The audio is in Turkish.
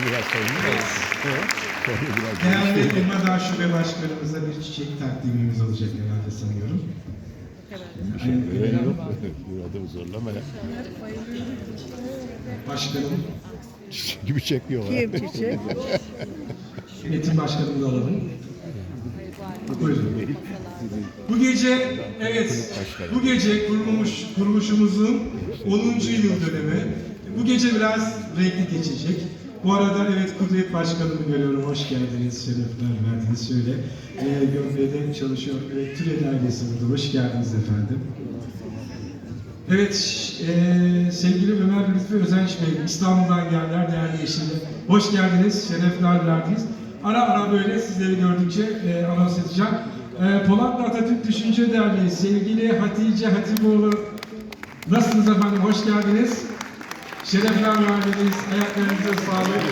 biraz sonra. Değerli Elmadağ Şube Başkanımıza bir çiçek takdimimiz olacak herhalde sanıyorum. Gören yok. Burada zorlama ya. Başkanım, Çiçek gibi çekiyorlar. Kim çiçek? Metin Başkanım da alalım. Buyurun. Bu gece, evet, bu gece kuruluşumuzun 10. yıl dönemi. Bu gece biraz renkli geçecek. Bu arada evet Kudret Başkanımı görüyorum. Hoş geldiniz, şerefler verdiniz. Şöyle Gömbe'de çalışıyor. Evet, Türel ailesi burada. Hoş geldiniz efendim. Evet, sevgili Ömer Lütfü Özenç Bey, İstanbul'dan geldiler, değerli eşimle. Hoş geldiniz, şerefler verdiniz. Ara ara böyle sizleri gördükçe anons edeceğim. Polatlı Atatürk Düşünce Derneği, sevgili Hatice Hatipoğlu, nasılsınız efendim, hoş geldiniz. Şerefler verdiniz, ayaklarınıza sağlık.